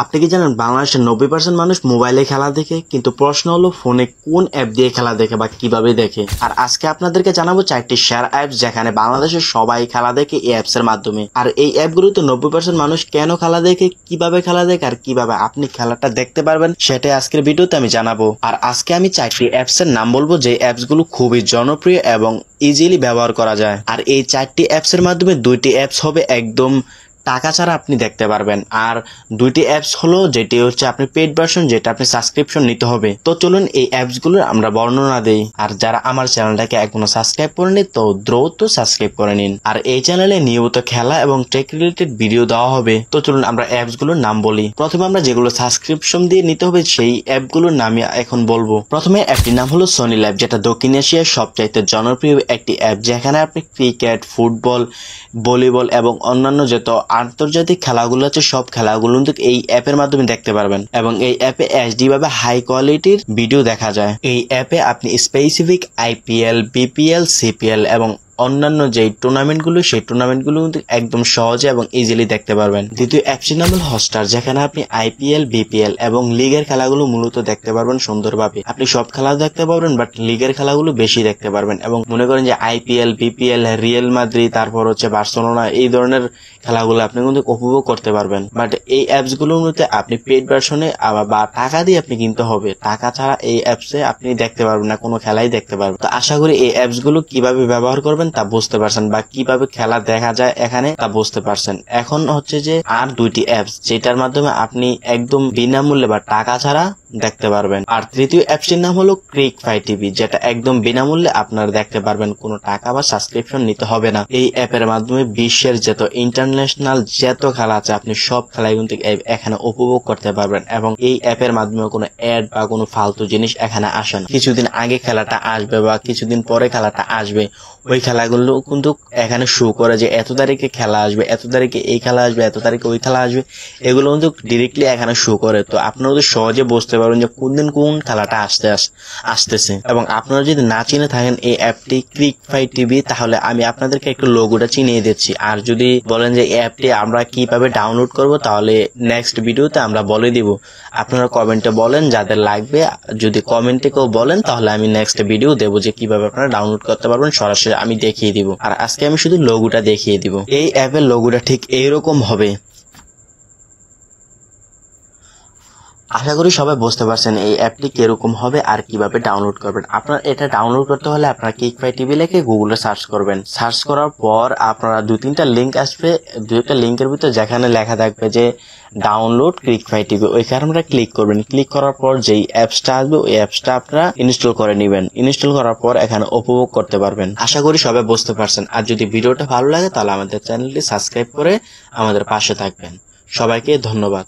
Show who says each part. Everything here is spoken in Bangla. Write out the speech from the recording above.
Speaker 1: আপনি কি জানেন বাংলাদেশের 90% মানুষ মোবাইলে খেলা দেখে, কিন্তু প্রশ্ন হলো ফোনে কোন অ্যাপ দিয়ে খেলা দেখে বা কিভাবে দেখে। আর আজকে আপনাদেরকে জানাবো 4টি শেয়ার অ্যাপস যেখানে বাংলাদেশের সবাই খেলা দেখে এই অ্যাপস এর মাধ্যমে। আর এই অ্যাপগুলোতে 90% মানুষ কেন খেলা দেখে, কিভাবে খেলা দেখে আর কিভাবে আপনি খেলাটা দেখতে পারবেন সেটাই আজকের ভিডিওতে আমি জানাবো। আর আজকে আমি 4টি অ্যাপস এর নাম বলবো যে অ্যাপস গুলো খুবই জনপ্রিয় এবং ইজিলি ব্যবহার করা যায়। আর এই 4টি অ্যাপস এর মাধ্যমে 2টি অ্যাপস হবে একদম টাকা ছাড়া আপনি দেখতে পারবেন, আর 2টি অ্যাপস হলো যেটি হচ্ছে আপনি পেইড ভার্সন, যেটা আপনি সাবস্ক্রিপশন নিতে হবে। তো চলুন এই অ্যাপস গুলোর আমরা বর্ণনা দেই। আর যারা আমার চ্যানেলটাকে এখনো সাবস্ক্রাইব করেনি তো দ্রুত সাবস্ক্রাইব করে নিন। আর এই চ্যানেলে নিয়মিত খেলা এবং টেক রিলেটেড ভিডিও দেওয়া হবে। তো চলুন আমরা অ্যাপস গুলোর নাম বলি। প্রথমে আমরা যেগুলো সাবস্ক্রিপশন দিয়ে নিতে হবে সেই অ্যাপগুলোর নামই এখন বলবো। প্রথমে অ্যাপটির নাম হলো সনি লাইভ, যেটা দক্ষিণ এশিয়ার সবচাইতে জনপ্রিয় একটি অ্যাপ, যেখানে আপনি ক্রিকেট, ফুটবল, ভলিবল এবং অন্যান্য যত আন্তর্জাতিক খেলাগুলো আছে সব খেলাগুলো কিন্তু এই অ্যাপের মাধ্যমে দেখতে পারবেন। এবং এই অ্যাপে এইচডি ভাবে হাই কোয়ালিটির ভিডিও দেখা যায়। এই অ্যাপে আপনি স্পেসিফিক আইপিএল, বিপিএল, সিপিএল এবং অন্যান্য যে টুর্নামেন্ট গুলো সেই টুর্নামেন্ট গুলো কিন্তু একদম সহজে এবং ইজিলি দেখতে পারবেন। দ্বিতীয় অ্যাপসটির নাম হল হটস্টার, যেখানে আপনি আইপিএল, বিপিএল এবং লিগের খেলাগুলো মূলত দেখতে পারবেন সুন্দরভাবে। আপনি সব খেলা দেখতে পারবেন, বাট লিগের খেলাগুলো বেশি দেখতে পারবেন। এবং মনে করেন যে আইপিএল, বিপিএল, রিয়াল মাদ্রিদ, তারপর হচ্ছে বার্সেলোনা, এই ধরনের খেলাগুলো আপনি কিন্তু উপভোগ করতে পারবেন। বাট এই অ্যাপস গুলোর মধ্যে আপনি পেইড ভার্সনে বা টাকা দিয়ে আপনি কিনতে হবে। টাকা ছাড়া এই অ্যাপসে আপনি দেখতে পারবেন না, কোনো খেলাই দেখতে পারবেন। তো আশা করি এই অ্যাপস গুলো কিভাবে ব্যবহার করবেন তা বুঝতে পারছেন, বা কিভাবে খেলা দেখা যায় এখানে তা বুঝতে পারছেন। এখন হচ্ছে যে আর 2টি অ্যাপস যেটার মাধ্যমে আপনি একদম বিনামূল্যে বা টাকা ছাড়া দেখতে পারবেন। আর তৃতীয় অ্যাপসটির নাম হলো ক্রিকফাই টিভি, যেটা একদম বিনামূল্যে আপনারা দেখতে পারবেন, কোনো টাকা বা সাবস্ক্রিপশন নিতে হবে না। এই অ্যাপের মাধ্যমে বিশ্বের যত ইন্টারন্যাশনাল যত খেলা আছে আপনি সব খেলাই কিন্তু এখানে উপভোগ করতে পারবেন। এবং এই অ্যাপের মাধ্যমে কোনো অ্যাড বা কোনো ফালতু জিনিস এখানে আসে না। কিছুদিন আগে খেলাটা আসবে বা কিছুদিন পরে খেলাটা আসবে, ওই খেলাগুলো কিন্তু এখানে শো করে যে এত তারিখে খেলা আসবে, এত তারিখে এই খেলা আসবে, এত তারিখে ওই খেলা আসবে, এগুলো কিন্তু ডিরেক্টলি এখানে শো করে। তো আপনারা তো সহজে বুঝতে পারবেন যে কোন দিন কোন খেলাটা আসতেছে। এবং আপনারা যদি না চিনে থাকেন এই অ্যাপটি ক্রিকফাই টিভি, তাহলে আমি আপনাদেরকে একটু লোগোটা চিনিয়ে দিচ্ছি। আর যদি বলেন যে এই অ্যাপটি আমরা কিভাবে ডাউনলোড করব, তাহলে নেক্সট ভিডিওতে আমরা বলে দিব। আপনারা কমেন্টে বলেন যাদের লাগবে, যদি কমেন্টে কেউ বলেন তাহলে আমি নেক্সট ভিডিও দেবো যে কিভাবে আপনারা ডাউনলোড করতে পারবেন, সরাসরি আমি দেখিয়ে দিব। আর আজকে আমি শুধু লোগোটা দেখিয়ে দিব। এই অ্যাপের লোগোটা ঠিক এইরকম হবে। আশা করি সবাই বুঝতে পারছেন এই অ্যাপটি কিরকম হবে আর কিভাবে ডাউনলোড করবেন। আপনার এটা ডাউনলোড করতে হলে আপনারা ক্রিকফাই টিভি লিখে গুগলে সার্চ করবেন। সার্চ করার পর আপনারা 2-3টা লিঙ্ক আসবে, 2টা লিঙ্কের ভিতরে যেখানে লেখা থাকবে যে ডাউনলোড ক্রিকফাই টিভি, ওইখানে আপনারা ক্লিক করবেন। ক্লিক করার পর যেই অ্যাপসটা আসবে ওই অ্যাপসটা আপনারা ইনস্টল করে নেবেন। ইনস্টল করার পর এখানে উপভোগ করতে পারবেন। আশা করি সবাই বুঝতে পারছেন। আর যদি ভিডিওটা ভালো লাগে তাহলে আমাদের চ্যানেলটি সাবস্ক্রাইব করে আমাদের পাশে থাকবেন। সবাইকে ধন্যবাদ।